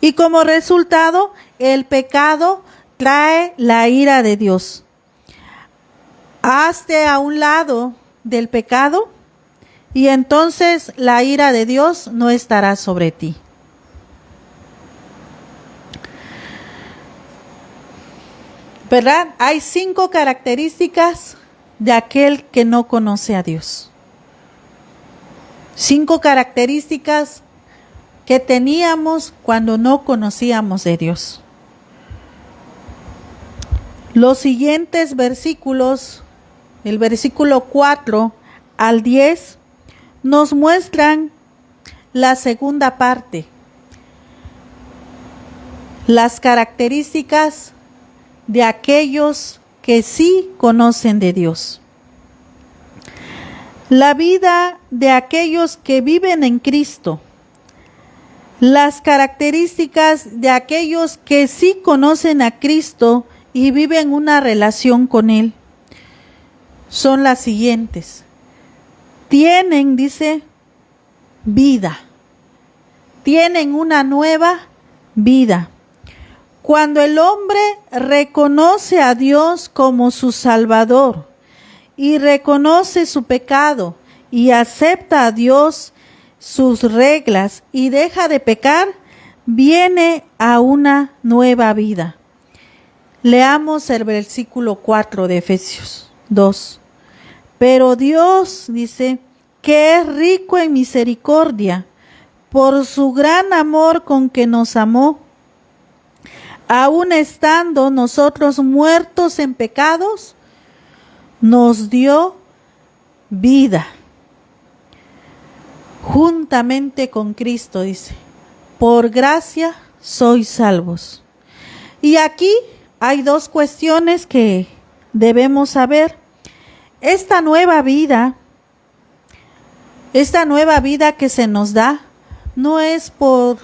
Y como resultado, el pecado trae la ira de Dios. Hazte a un lado del pecado y entonces la ira de Dios no estará sobre ti. ¿Verdad? Hay 5 características de aquel que no conoce a Dios. 5 características que teníamos cuando no conocíamos de Dios. Los siguientes versículos, el versículo 4 al 10, nos muestran la segunda parte. Las características de aquellos que sí conocen de Dios. La vida de aquellos que viven en Cristo. Las características de aquellos que sí conocen a Cristo y viven una relación con Él son las siguientes. Tienen, dice, vida. Tienen una nueva vida. Cuando el hombre reconoce a Dios como su Salvador y reconoce su pecado y acepta a Dios, sus reglas y deja de pecar, viene a una nueva vida. Leamos el versículo 4 de Efesios 2. Pero Dios, dice, que es rico en misericordia, por su gran amor con que nos amó, aun estando nosotros muertos en pecados, nos dio vida. Juntamente con Cristo, dice, por gracia sois salvos. Y aquí hay 2 cuestiones que debemos saber. Esta nueva vida que se nos da, no es por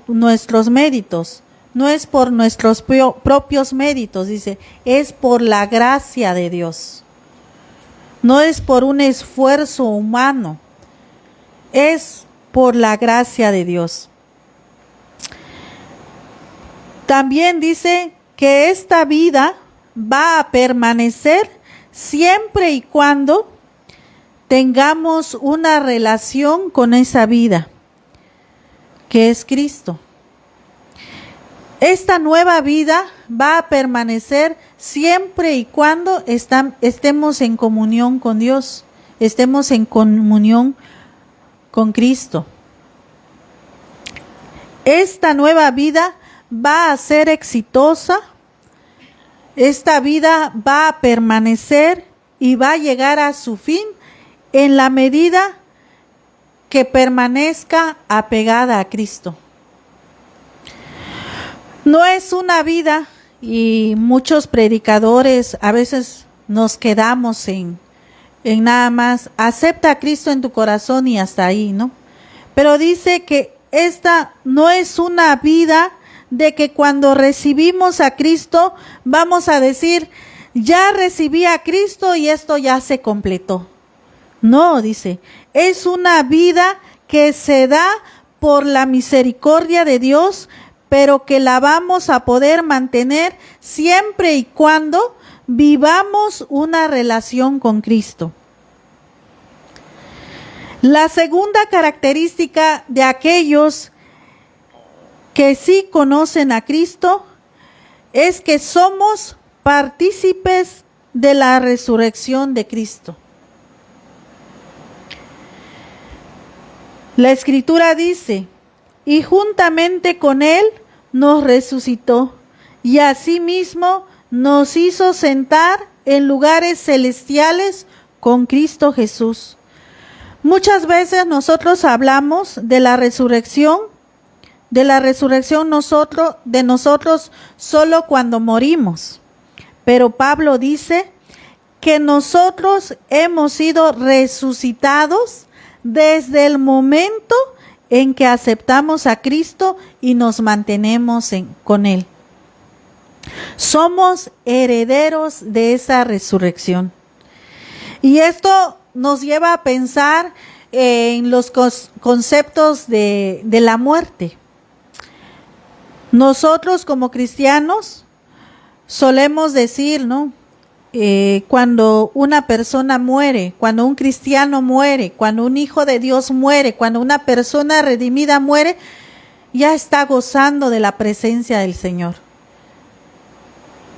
nuestros méritos, no es por nuestros propios méritos, dice, es por la gracia de Dios. No es por un esfuerzo humano, es por la gracia de Dios. También dice que esta vida va a permanecer siempre y cuando tengamos una relación con esa vida, que es Cristo. Esta nueva vida va a permanecer siempre y cuando estemos en comunión con Dios, estemos en comunión con Cristo. Esta nueva vida va a ser exitosa, esta vida va a permanecer y va a llegar a su fin en la medida que permanezca apegada a Cristo. No es una vida, y muchos predicadores a veces nos quedamos en nada más, acepta a Cristo en tu corazón y hasta ahí, ¿no? Pero dice que esta no es una vida de que cuando recibimos a Cristo vamos a decir, ya recibí a Cristo y esto ya se completó. No, dice, es una vida que se da por la misericordia de Dios, pero que la vamos a poder mantener siempre y cuando vivamos una relación con Cristo. La segunda característica de aquellos que sí conocen a Cristo es que somos partícipes de la resurrección de Cristo. La Escritura dice, y juntamente con Él nos resucitó, y asimismo nos hizo sentar en lugares celestiales con Cristo Jesús. Muchas veces nosotros hablamos de la resurrección de nosotros solo cuando morimos. Pero Pablo dice que nosotros hemos sido resucitados desde el momento en que aceptamos a Cristo y nos mantenemos con Él. Somos herederos de esa resurrección. Y esto nos lleva a pensar en los conceptos de la muerte. Nosotros como cristianos solemos decir, ¿no? Cuando una persona muere, cuando un cristiano muere, cuando un hijo de Dios muere, cuando una persona redimida muere, ya está gozando de la presencia del Señor.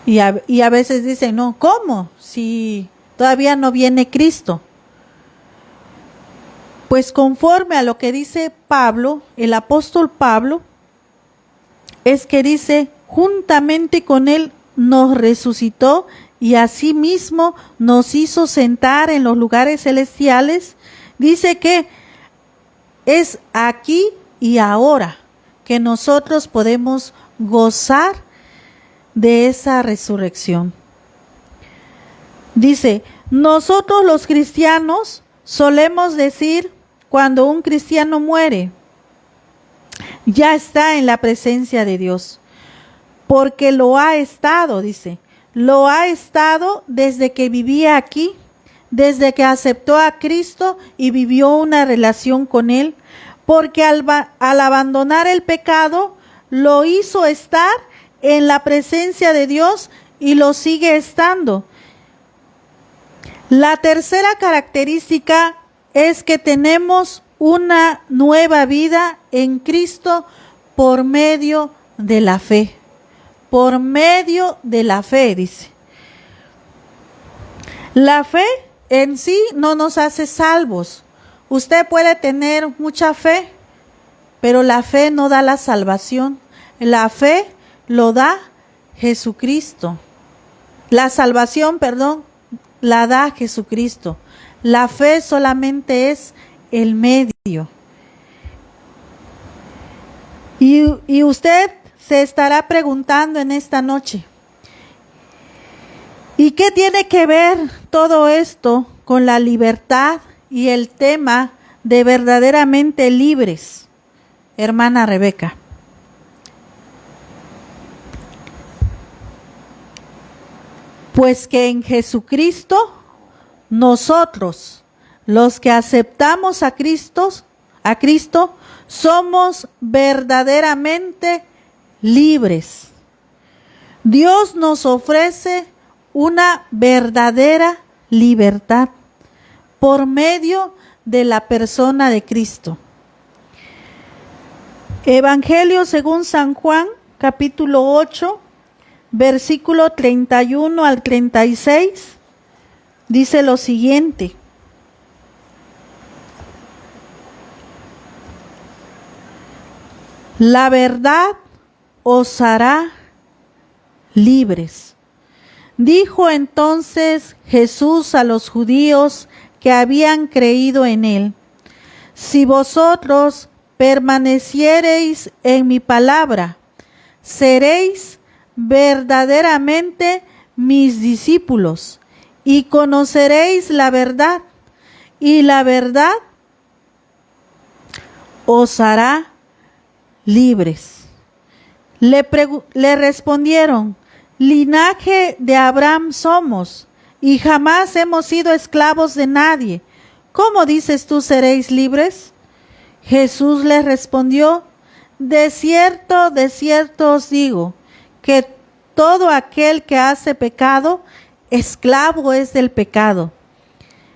Y a veces dicen, no, ¿cómo? Si todavía no viene Cristo. Pues conforme a lo que dice Pablo, el apóstol Pablo, es que dice, juntamente con Él nos resucitó y asimismo nos hizo sentar en los lugares celestiales. Dice que es aquí y ahora que nosotros podemos gozar de esa resurrección. Dice, nosotros los cristianos solemos decir cuando un cristiano muere, ya está en la presencia de Dios, porque lo ha estado, dice, lo ha estado desde que vivía aquí, desde que aceptó a Cristo y vivió una relación con Él, porque al abandonar el pecado, lo hizo estar en la presencia de Dios y lo sigue estando. La tercera característica es que tenemos una nueva vida en Cristo por medio de la fe. Por medio de la fe, dice. La fe en sí no nos hace salvos. Usted puede tener mucha fe, pero la fe no da la salvación. La fe lo da Jesucristo. La salvación, la da Jesucristo. La fe solamente es el medio. Y usted se estará preguntando en esta noche, ¿y qué tiene que ver todo esto con la libertad y el tema de verdaderamente libres, hermana Rebeca? Pues que en Jesucristo, nosotros, los que aceptamos a Cristo, somos verdaderamente libres. Dios nos ofrece una verdadera libertad por medio de la persona de Cristo. Evangelio según San Juan, capítulo 8, versículo 31 al 36, dice lo siguiente. La verdad os hará libres. Dijo entonces Jesús a los judíos que habían creído en él: si vosotros permaneciereis en mi palabra, seréis verdaderamente mis discípulos y conoceréis la verdad, y la verdad os hará libres. Le respondieron: linaje de Abraham somos, y jamás hemos sido esclavos de nadie. ¿Cómo dices tú seréis libres? Jesús les respondió: de cierto os digo, que todo aquel que hace pecado, esclavo es del pecado.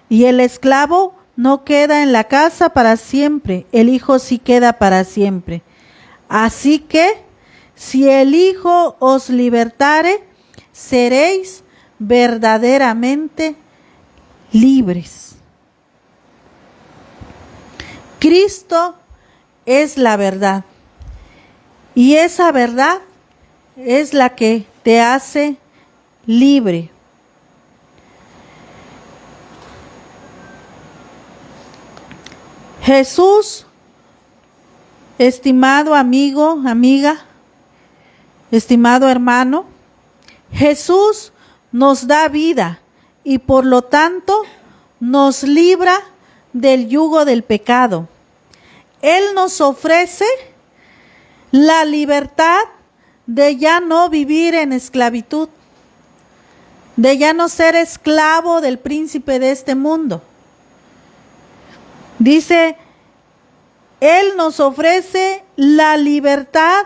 Y el esclavo no queda en la casa para siempre, el Hijo sí queda para siempre. Así que, si el Hijo os libertare, seréis verdaderamente libres. Cristo es la verdad, y esa verdad es la que te hace libre. Jesús, estimado amigo, amiga, estimado hermano, Jesús nos da vida y por lo tanto nos libra del yugo del pecado. Él nos ofrece la libertad de ya no vivir en esclavitud, de ya no ser esclavo del príncipe de este mundo. Dice, Él nos ofrece la libertad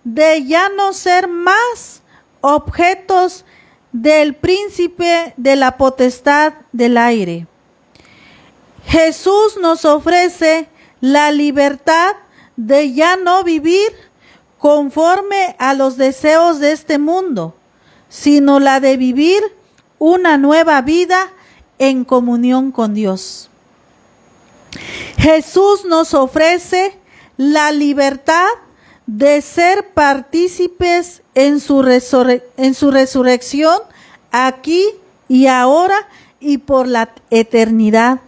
de ya no ser más objetos del príncipe de la potestad del aire. Jesús nos ofrece la libertad de ya no vivir conforme a los deseos de este mundo, sino la de vivir una nueva vida en comunión con Dios. Jesús nos ofrece la libertad de ser partícipes en su resurrección aquí y ahora y por la eternidad.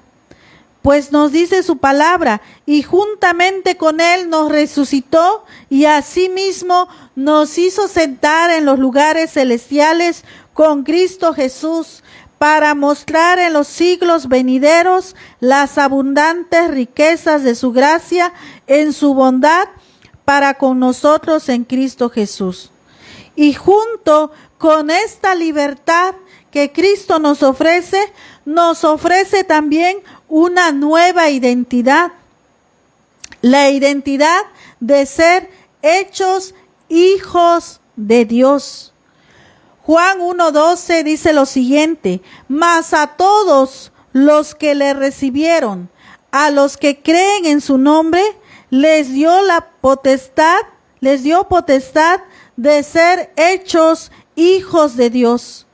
Pues nos dice su palabra, y juntamente con Él nos resucitó y asimismo nos hizo sentar en los lugares celestiales con Cristo Jesús, para mostrar en los siglos venideros las abundantes riquezas de su gracia en su bondad para con nosotros en Cristo Jesús. Y junto con esta libertad que Cristo nos ofrece también una nueva identidad, la identidad de ser hechos hijos de Dios. Juan 1:12 dice lo siguiente: mas a todos los que le recibieron, a los que creen en su nombre, les dio potestad de ser hechos hijos de Dios,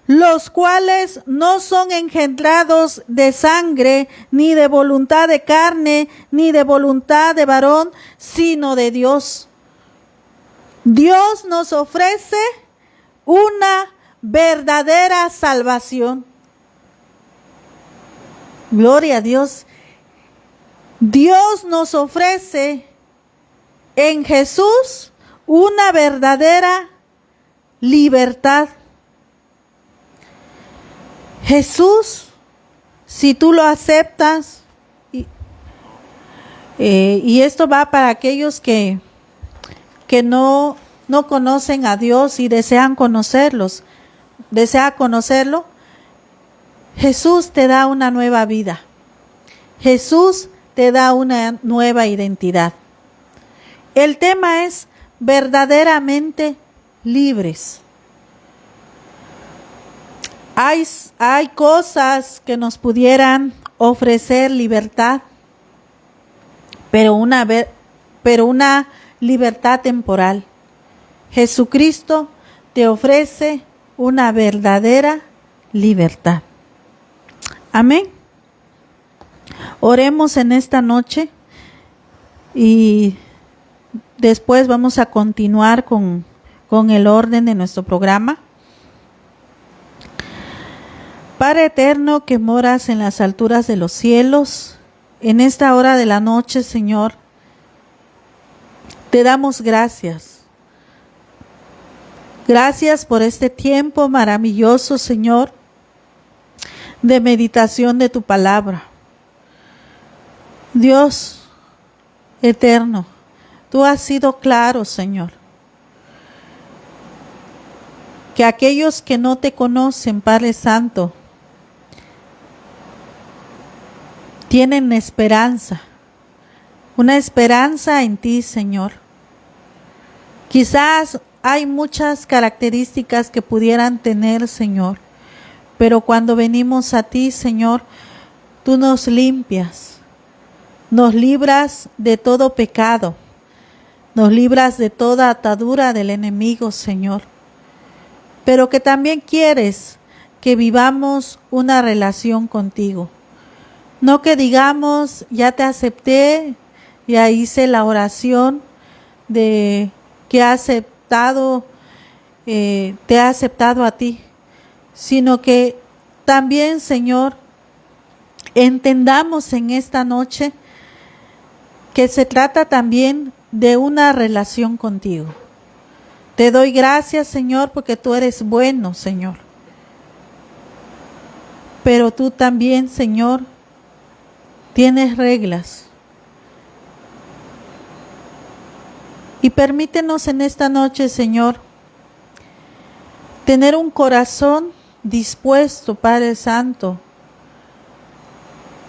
los cuales no son engendrados de sangre, ni de voluntad de carne, ni de voluntad de varón, sino de Dios. Dios nos ofrece una verdadera salvación. Gloria a Dios. Dios nos ofrece en Jesús una verdadera libertad. Jesús, si tú lo aceptas, y esto va para aquellos que no conocen a Dios y desean conocerlo, Jesús te da una nueva vida. Jesús te da una nueva identidad. El tema es verdaderamente libres. Hay cosas que nos pudieran ofrecer libertad, pero una libertad temporal. Jesucristo te ofrece una verdadera libertad. Amén. Oremos en esta noche y después vamos a continuar con el orden de nuestro programa. Padre eterno que moras en las alturas de los cielos, en esta hora de la noche, Señor, te damos gracias. Gracias por este tiempo maravilloso, Señor, de meditación de tu palabra. Dios eterno, tú has sido claro, Señor, que aquellos que no te conocen, Padre Santo, tienen esperanza, una esperanza en ti, Señor. Quizás hay muchas características que pudieran tener, Señor, pero cuando venimos a ti, Señor, tú nos limpias, nos libras de todo pecado, nos libras de toda atadura del enemigo, Señor, pero que también quieres que vivamos una relación contigo. No que digamos, ya te acepté, ya hice la oración de que ha aceptado, te ha aceptado a ti, sino que también, Señor, entendamos en esta noche que se trata también de una relación contigo. Te doy gracias, Señor, porque tú eres bueno, Señor. Pero tú también, Señor, tienes reglas. Y permítenos en esta noche, Señor, tener un corazón dispuesto, Padre Santo,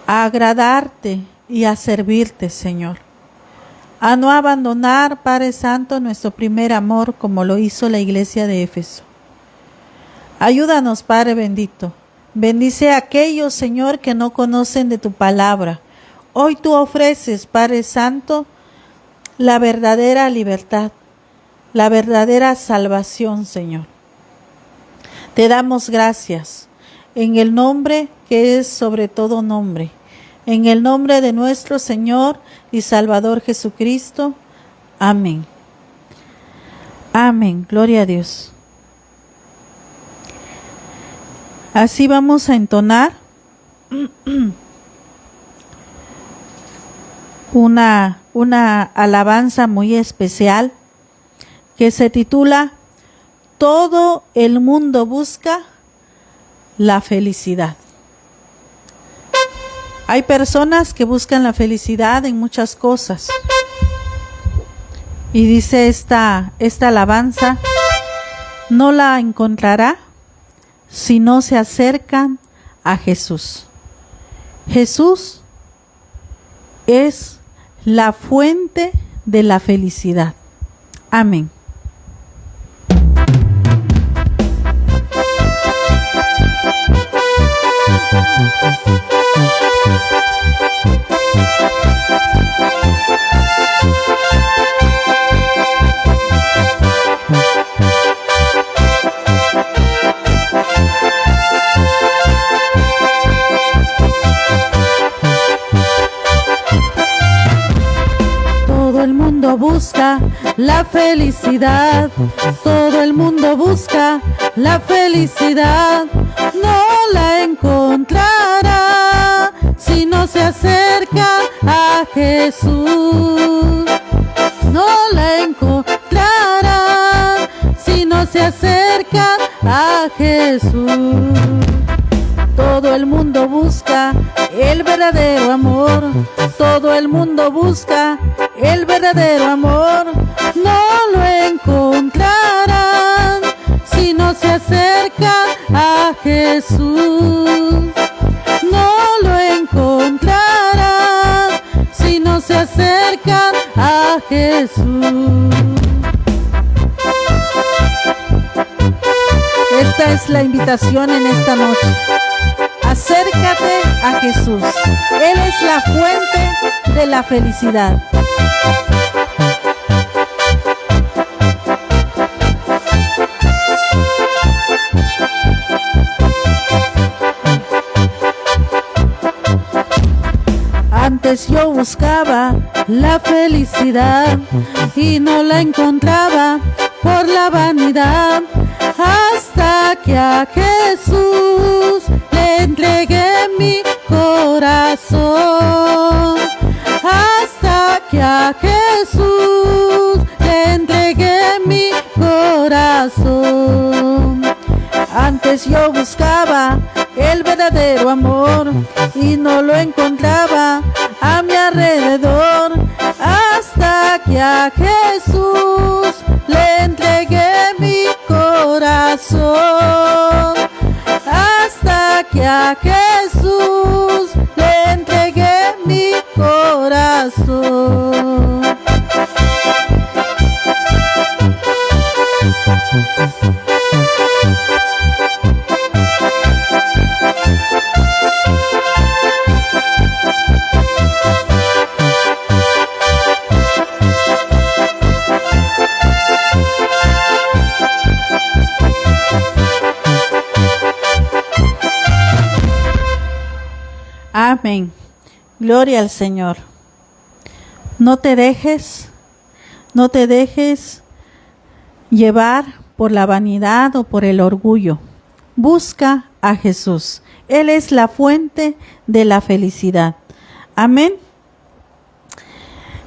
a agradarte y a servirte, Señor. A no abandonar, Padre Santo, nuestro primer amor como lo hizo la iglesia de Éfeso. Ayúdanos, Padre bendito. Bendice a aquellos, Señor, que no conocen de tu palabra. Hoy tú ofreces, Padre Santo, la verdadera libertad, la verdadera salvación, Señor. Te damos gracias en el nombre que es sobre todo nombre, en el nombre de nuestro Señor y Salvador Jesucristo. Amén. Amén. Gloria a Dios. Así vamos a entonar una alabanza muy especial que se titula Todo el mundo busca la felicidad. Hay personas que buscan la felicidad en muchas cosas. Y dice esta alabanza, no la encontrará si no se acercan a Jesús. Jesús es la fuente de la felicidad. Amén. Todo el mundo busca la felicidad, todo el mundo busca la felicidad, no la encontrará si no se acerca a Jesús, no la encontrará si no se acerca a Jesús. Todo el mundo busca el verdadero amor, todo el mundo busca el verdadero amor, no lo encontrarán si no se acercan a Jesús, no lo encontrarán si no se acercan a Jesús. Esta es la invitación en esta noche. Acércate a Jesús. Él es la fuente de la felicidad. Antes yo buscaba la felicidad y no la encontraba por la vanidad, hasta que a Jesús le entregué mi corazón, hasta que a Jesús le entregué mi corazón. Antes yo buscaba el verdadero amor y no lo encontraba a mi alrededor, hasta que a Jesús le entregué mi corazón, hasta que a Jesús le entregué mi corazón. Amén. Gloria al Señor. No te dejes llevar por la vanidad o por el orgullo. Busca a Jesús. Él es la fuente de la felicidad. Amén.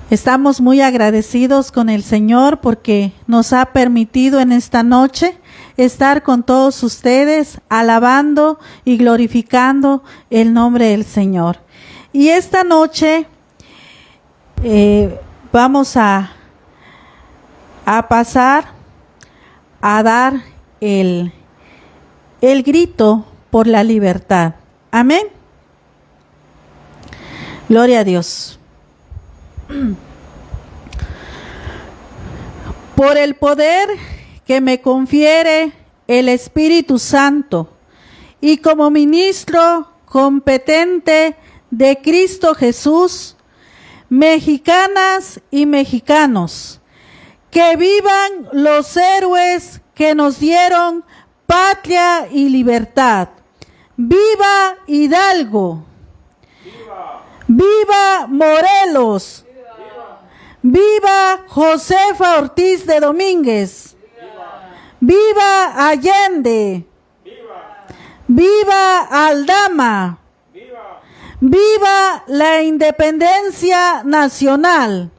Estamos muy agradecidos con el Señor porque nos ha permitido en esta noche estar con todos ustedes, alabando y glorificando el nombre del Señor. Y esta noche vamos a pasar a dar el grito por la libertad. Amén. Gloria a Dios. Por el poder que me confiere el Espíritu Santo y como ministro competente de Cristo Jesús, mexicanas y mexicanos, que vivan los héroes que nos dieron patria y libertad. ¡Viva Hidalgo! ¡Viva! ¡Viva Morelos! ¡Viva Josefa Ortiz de Domínguez! ¡Viva Allende! ¡Viva Aldama! ¡Viva la independencia nacional!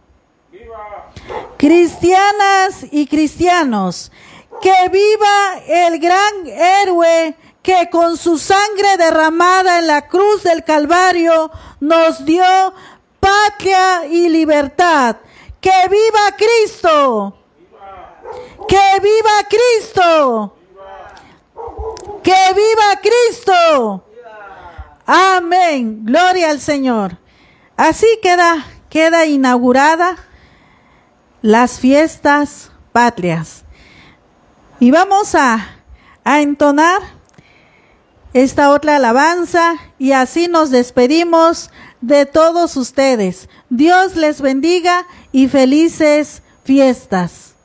Cristianas y cristianos, que viva el gran héroe que con su sangre derramada en la cruz del Calvario nos dio patria y libertad. ¡Que viva Cristo! ¡Que viva Cristo! ¡Que viva Cristo! Amén. Gloria al Señor. Así queda inaugurada las fiestas patrias. Y vamos a entonar esta otra alabanza y así nos despedimos de todos ustedes. Dios les bendiga y felices fiestas.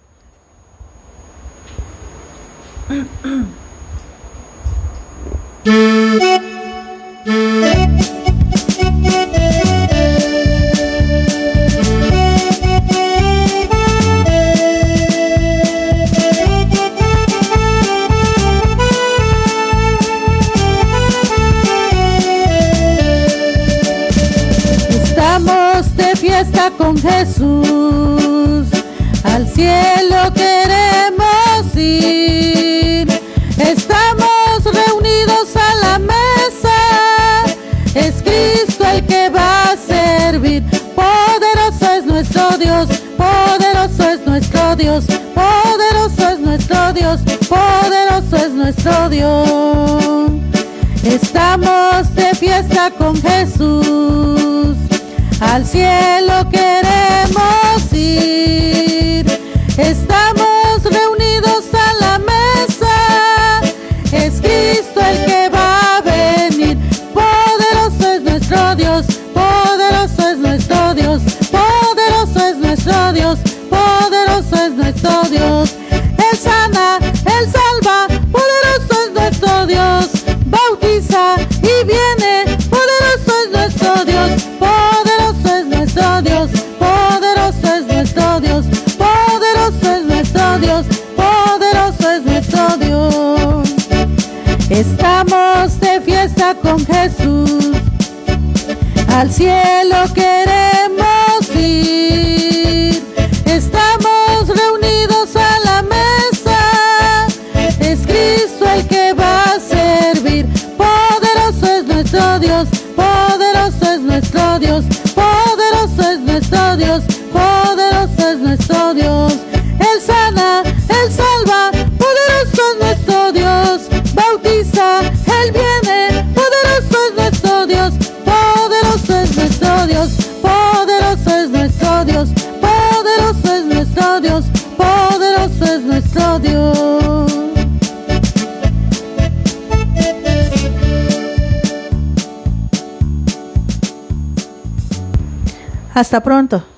Estamos de fiesta con Jesús, al cielo queremos ir. Estamos reunidos a la mesa, es Cristo el que va a servir. Poderoso es nuestro Dios, poderoso es nuestro Dios, poderoso es nuestro Dios, poderoso es nuestro Dios. Estamos de fiesta con Jesús, al cielo queremos ir. Estamos reunidos a la mesa, es Cristo el que va a venir. Poderoso es nuestro Dios, poderoso es nuestro Dios, poderoso es nuestro Dios, poderoso es nuestro Dios. Él sana, Él salva, poderoso es nuestro Dios. Bautiza y viene, poderoso es nuestro Dios, poderoso es nuestro Dios. vida con Jesús. Al cielo queremos ir, estamos reunidos a la mesa, es Cristo el que va a servir. Poderoso es nuestro Dios, poderoso es nuestro Dios, poderoso es nuestro Dios, poderoso es nuestro Dios. Él sana, Él salva, poderoso es nuestro Dios, bautiza, Él viene, poderoso es nuestro Dios, poderoso es nuestro Dios, poderoso es nuestro Dios, poderoso es nuestro Dios, poderoso es nuestro Dios. Hasta pronto.